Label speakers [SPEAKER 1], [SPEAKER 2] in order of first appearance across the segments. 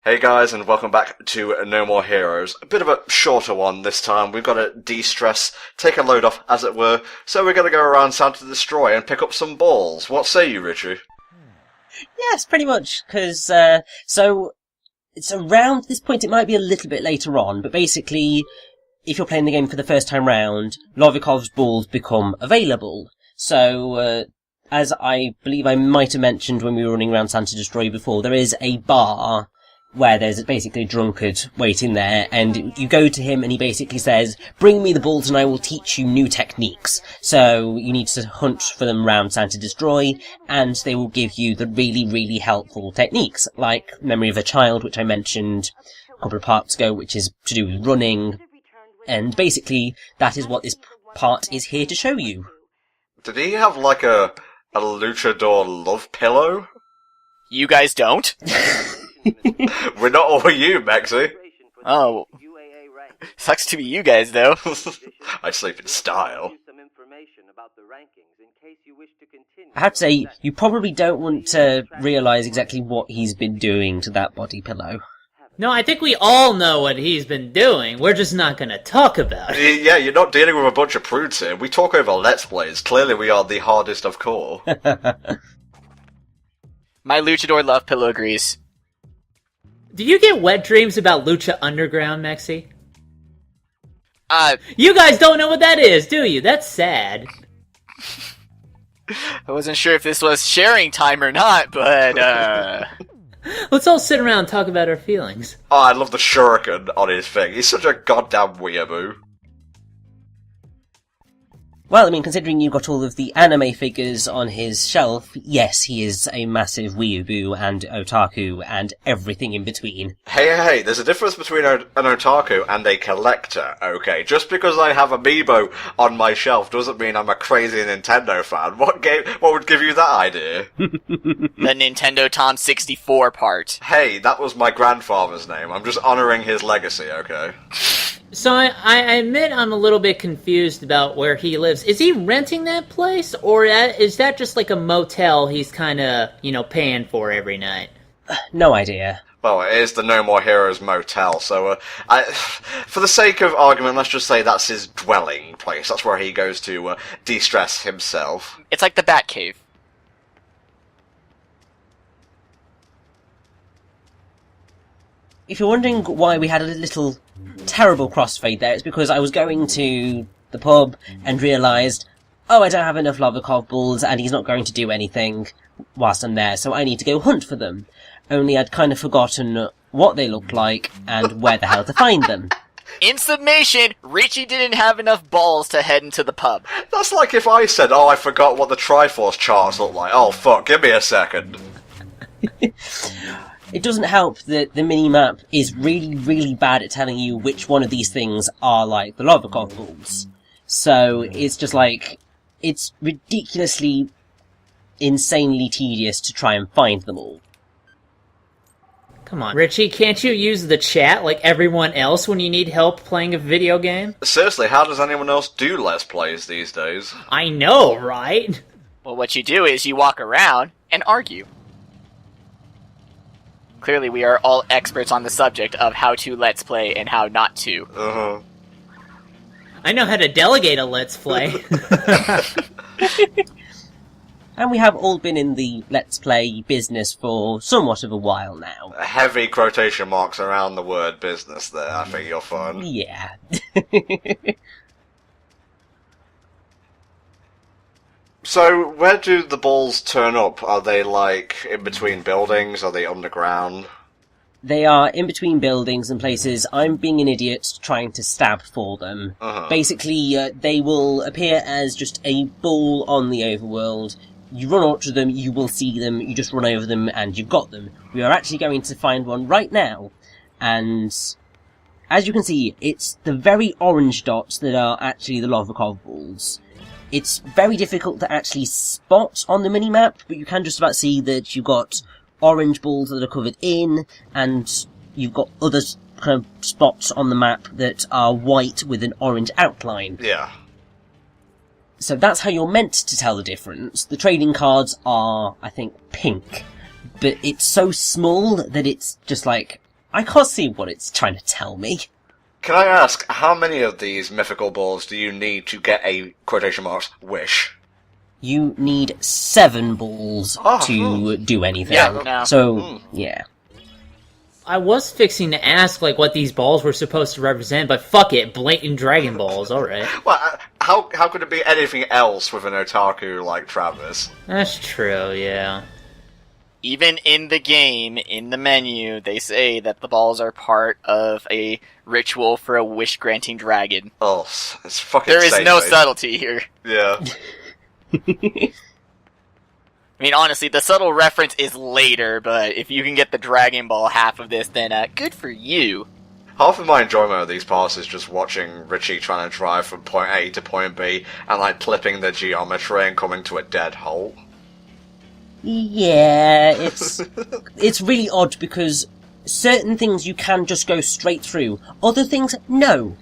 [SPEAKER 1] Hey guys, and welcome back to No More Heroes. A bit of a shorter one this time. We've got to de-stress, take a load off, as it were, so we're going to go around Santa Destroy and pick up some balls. What say you, Richie?
[SPEAKER 2] Yes, pretty much, because, so, it's around this point, it might be a little bit later on, but basically, if you're playing the game for the first time round, Lovikov's balls become available. So, as I believe I might have mentioned when we were running around Santa Destroy before, there is a bar where there's basically a drunkard waiting there, and you go to him and he basically says, bring me the balls and I will teach you new techniques. So you need to hunt for them around Santa Destroy, and they will give you the really, really helpful techniques, like Memory of a Child, which I mentioned a couple of parts ago, which is to do with running, and basically that is what this part is here to show you.
[SPEAKER 1] Did he have like a luchador love pillow?
[SPEAKER 3] You guys don't?
[SPEAKER 1] We're not all you, Maxie.
[SPEAKER 3] Oh. Sucks to be you guys, though.
[SPEAKER 1] I sleep in style.
[SPEAKER 2] I have to say, you probably don't want to realise exactly what he's been doing to that body pillow.
[SPEAKER 4] No, I think we all know what he's been doing. We're just not going to talk about it.
[SPEAKER 1] Yeah, you're not dealing with a bunch of prudes here. We talk over Let's Plays. Clearly we are the hardest of core.
[SPEAKER 3] My luchador love pillow agrees.
[SPEAKER 4] Do you get wet dreams about Lucha Underground, Mexi?
[SPEAKER 3] I
[SPEAKER 4] You guys don't know what that is, do you? That's sad.
[SPEAKER 3] wasn't sure if this was sharing time or not, but,
[SPEAKER 4] Let's all sit around and talk about our feelings.
[SPEAKER 1] Oh, I love the shuriken on his thing. He's such a goddamn weeaboo.
[SPEAKER 2] Well, I mean, considering you've got all of the anime figures on his shelf, yes, he is a massive weeaboo and otaku and everything in between.
[SPEAKER 1] Hey, there's a difference between an otaku and a collector, okay? Just because I have Amiibo on my shelf doesn't mean I'm a crazy Nintendo fan. What would give you that idea?
[SPEAKER 3] the Nintendo Tom 64 part.
[SPEAKER 1] Hey, that was my grandfather's name. I'm just honoring his legacy, okay?
[SPEAKER 4] So I admit I'm a little bit confused about where he lives. Is he renting that place, or is that just like a motel he's kind of, paying for every night?
[SPEAKER 2] No idea.
[SPEAKER 1] Well, it is the No More Heroes motel, so for the sake of argument, let's just say that's his dwelling place. That's where he goes to de-stress himself.
[SPEAKER 3] It's like the Batcave.
[SPEAKER 2] If you're wondering why we had a little terrible crossfade there, it's because I was going to the pub and realised, oh, I don't have enough Lavacov balls and he's not going to do anything whilst I'm there, so I need to go hunt for them. Only I'd kind of forgotten what they looked like and where the hell to find them.
[SPEAKER 3] In summation, Richie didn't have enough balls to head into the pub.
[SPEAKER 1] That's like if I said, oh, I forgot what the Triforce charts look like. Oh, fuck, give me a second.
[SPEAKER 2] It doesn't help that the mini-map is really, really bad at telling you which one of these things are like the Lovikov balls. So it's just like, it's ridiculously, insanely tedious to try and find them all.
[SPEAKER 4] Come on, Richie, can't you use the chat like everyone else when you need help playing a video game?
[SPEAKER 1] Seriously, how does anyone else do Let's Plays these days?
[SPEAKER 4] I know, right?
[SPEAKER 3] Well, what you do is you walk around and argue. Clearly, we are all experts on the subject of how to Let's Play and how not to.
[SPEAKER 1] Uh-huh.
[SPEAKER 4] I know how to delegate a Let's Play.
[SPEAKER 2] And we have all been in the Let's Play business for somewhat of a while now.
[SPEAKER 1] Heavy quotation marks around the word business there. I think you're fun.
[SPEAKER 2] Yeah.
[SPEAKER 1] So, where do the balls turn up? Are they, like, in between buildings? Are they underground?
[SPEAKER 2] They are in between buildings and places. I'm being an idiot trying to stab for them.
[SPEAKER 1] Uh-huh.
[SPEAKER 2] Basically, they will appear as just a ball on the overworld. You run up to them, you will see them, you just run over them, and you've got them. We are actually going to find one right now, and as you can see, it's the very orange dots that are actually the Lovikov balls. It's very difficult to actually spot on the minimap, but you can just about see that you've got orange balls that are covered in, and you've got other kind of spots on the map that are white with an orange outline.
[SPEAKER 1] Yeah.
[SPEAKER 2] So that's how you're meant to tell the difference. The trading cards are, I think, pink. But it's so small that it's just like, I can't see what it's trying to tell me.
[SPEAKER 1] Can I ask, how many of these mythical balls do you need to get a, quotation marks, wish?
[SPEAKER 2] You need 7 balls to do anything.
[SPEAKER 3] Yeah, no.
[SPEAKER 2] So, yeah.
[SPEAKER 4] I was fixing to ask, like, what these balls were supposed to represent, but fuck it, blatant Dragon Balls, alright.
[SPEAKER 1] Well, how could it be anything else with an otaku like Travis?
[SPEAKER 4] That's true, yeah.
[SPEAKER 3] Even in the game, in the menu, they say that the balls are part of a ritual for a wish-granting dragon.
[SPEAKER 1] Oh, it's fucking
[SPEAKER 3] There is no
[SPEAKER 1] insane.
[SPEAKER 3] subtlety here.
[SPEAKER 1] Yeah.
[SPEAKER 3] I mean, honestly, the subtle reference is later, but if you can get the Dragon Ball half of this, then good for you.
[SPEAKER 1] Half of my enjoyment of these parts is just watching Richie trying to drive from point A to point B and, like, clipping the geometry and coming to a dead halt.
[SPEAKER 2] Yeah, it's really odd because certain things you can just go straight through. Other things, no.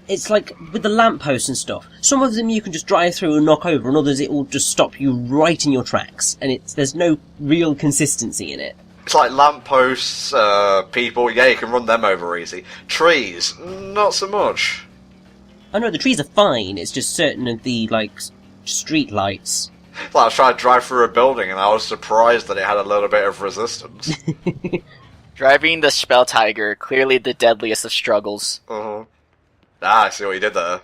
[SPEAKER 2] It's like with the lampposts and stuff. Some of them you can just drive through and knock over, and others it will just stop you right in your tracks. And there's no real consistency in it.
[SPEAKER 1] It's like lampposts, people, yeah, you can run them over easy. Trees, not so much.
[SPEAKER 2] I know the trees are fine, it's just certain of the, like, street lights.
[SPEAKER 1] Like, I was trying to drive through a building and I was surprised that it had a little bit of resistance.
[SPEAKER 3] Driving the Spell Tiger, clearly the deadliest of struggles.
[SPEAKER 1] Uh-huh. Ah, I see what you did there.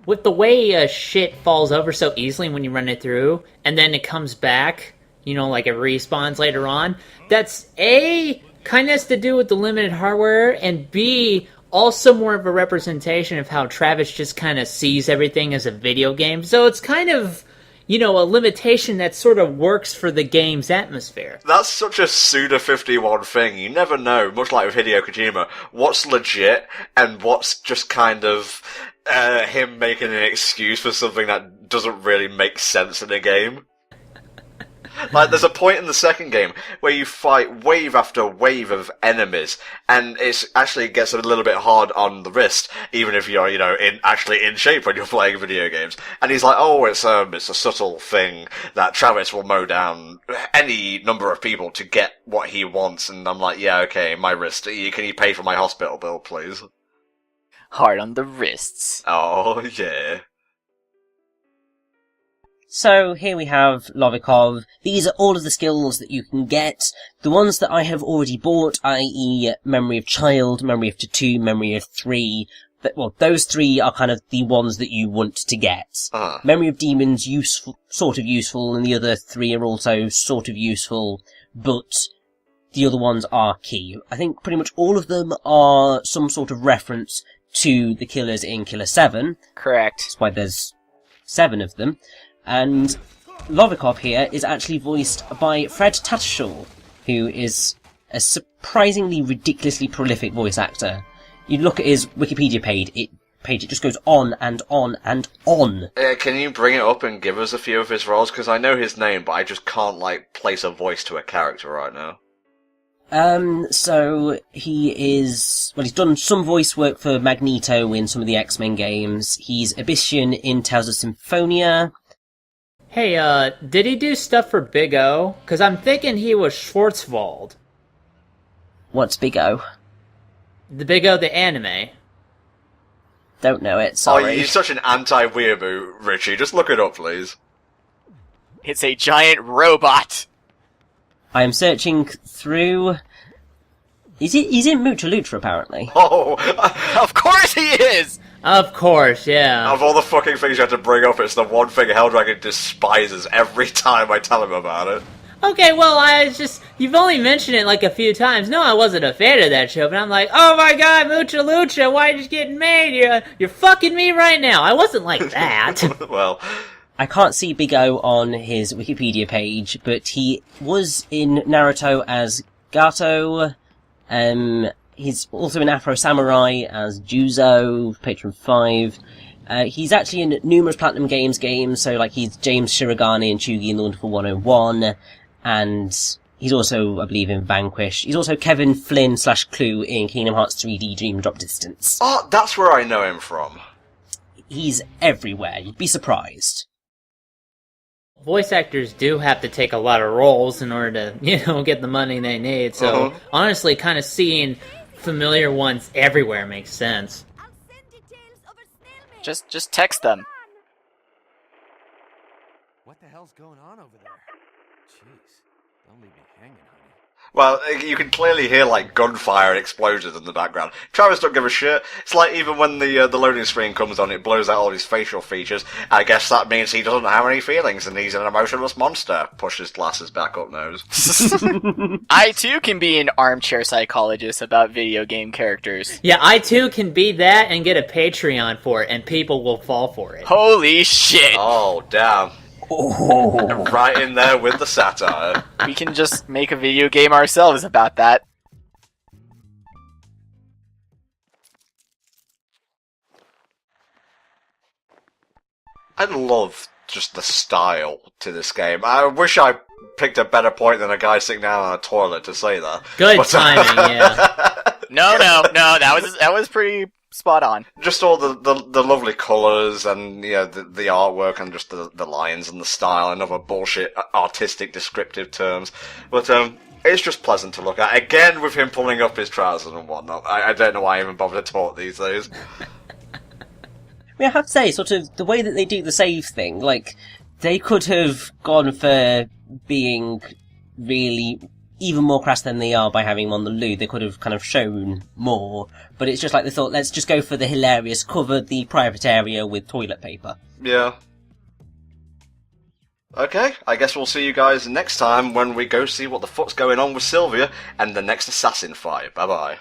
[SPEAKER 4] With the way shit falls over so easily when you run it through, and then it comes back, you know, like it respawns later on, that's A, kind of has to do with the limited hardware, and B, also more of a representation of how Travis just kind of sees everything as a video game. So it's kind of, you know, a limitation that sort of works for the game's atmosphere.
[SPEAKER 1] That's such a Suda51 thing. You never know, much like with Hideo Kojima, what's legit and what's just kind of him making an excuse for something that doesn't really make sense in a game. Like, there's a point in the second game where you fight wave after wave of enemies, and it actually gets a little bit hard on the wrist, even if you're, you know, actually in shape when you're playing video games. And he's like, oh, it's a subtle thing that Travis will mow down any number of people to get what he wants. And I'm like, yeah, okay, my wrist. Can you pay for my hospital bill, please?
[SPEAKER 3] Hard on the wrists.
[SPEAKER 1] Oh, yeah.
[SPEAKER 2] So, here we have Lovikov. These are all of the skills that you can get. The ones that I have already bought, i.e. Memory of Child, Memory of Tattoo, Memory of 3. Well, those 3 are kind of the ones that you want to get. Memory of Demons, sort of useful, and the other 3 are also sort of useful, but the other ones are key. I think pretty much all of them are some sort of reference to the killers in Killer 7.
[SPEAKER 3] Correct.
[SPEAKER 2] That's why there's 7 of them. And Lovikov here is actually voiced by Fred Tatasciore, who is a surprisingly ridiculously prolific voice actor. You look at his Wikipedia page, it just goes on and on and on.
[SPEAKER 1] Can you bring it up and give us a few of his roles? Because I know his name, but I just can't, like, place a voice to a character right now.
[SPEAKER 2] So he's done some voice work for Magneto in some of the X-Men games. He's Abyssian in Tales of Symphonia.
[SPEAKER 4] Hey, did he do stuff for Big O? Because I'm thinking he was Schwarzwald.
[SPEAKER 2] What's Big O?
[SPEAKER 4] The Big O, the anime.
[SPEAKER 2] Don't know it,
[SPEAKER 1] Oh,
[SPEAKER 2] sorry.
[SPEAKER 1] you're such an anti-weeaboo, Richie. Just look it up, please.
[SPEAKER 3] It's a giant robot.
[SPEAKER 2] I am searching through... He's in Mucha Lucha, apparently.
[SPEAKER 1] Oh,
[SPEAKER 3] Of course he is!
[SPEAKER 4] Of course, yeah.
[SPEAKER 1] of all the fucking things you have to bring up, it's the one thing Helldragon despises every time I tell him about it.
[SPEAKER 4] Okay, well, you've only mentioned it like a few times. No, I wasn't a fan of that show, but I'm like, oh my god, Mucha Lucha, why is it getting made? You're fucking me right now. I wasn't like that.
[SPEAKER 1] Well,
[SPEAKER 2] I can't see Big O on his Wikipedia page, but he was in Naruto as Gato. He's also in Afro Samurai as Juzo, Patron 5. He's actually in numerous Platinum Games games, so like he's James Shirogane in Chugi in the Wonderful 101, and he's also, I believe, in Vanquish. He's also Kevin Flynn / Clue in Kingdom Hearts 3D Dream Drop Distance.
[SPEAKER 1] oh, that's where I know him from.
[SPEAKER 2] He's everywhere, you'd be surprised.
[SPEAKER 4] voice actors do have to take a lot of roles in order to, get the money they need. So honestly, kind of seeing familiar ones everywhere makes sense.
[SPEAKER 3] Just text them.
[SPEAKER 5] What the hell's going on over there? Jeez, don't leave me hanging, honey.
[SPEAKER 1] Well, you can clearly hear, like, gunfire and explosions in the background. Travis don't give a shit. It's like, even when the loading screen comes on, it blows out all his facial features. I guess that means he doesn't have any feelings, and he's an emotionless monster. Push his glasses back up nose.
[SPEAKER 3] I, too, can be an armchair psychologist about video game characters.
[SPEAKER 4] Yeah, I too can be that and get a Patreon for it, and people will fall for it.
[SPEAKER 3] Holy shit!
[SPEAKER 1] Oh, damn.
[SPEAKER 2] Oh.
[SPEAKER 1] Right in there with the satire.
[SPEAKER 3] We can just make a video game ourselves about that.
[SPEAKER 1] I love just the style to this game. I wish I picked a better point than a guy sitting down on a toilet to say that.
[SPEAKER 4] Good timing, yeah.
[SPEAKER 3] No, that was pretty spot on.
[SPEAKER 1] Just all the lovely colours and the artwork and just the lines and the style and other bullshit artistic descriptive terms. But it's just pleasant to look at. Again, with him pulling up his trousers and whatnot. I don't know why I even bother to talk these days.
[SPEAKER 2] I have to say, sort of, the way that they do the save thing, like, they could have gone for being really even more crass than they are by having him on the loo. They could have kind of shown more, but it's just like they thought, let's just go for the hilarious, cover the private area with toilet paper.
[SPEAKER 1] Yeah. Okay, I guess we'll see you guys next time when we go see what the fuck's going on with Sylvia and the next assassin fight. Bye-bye.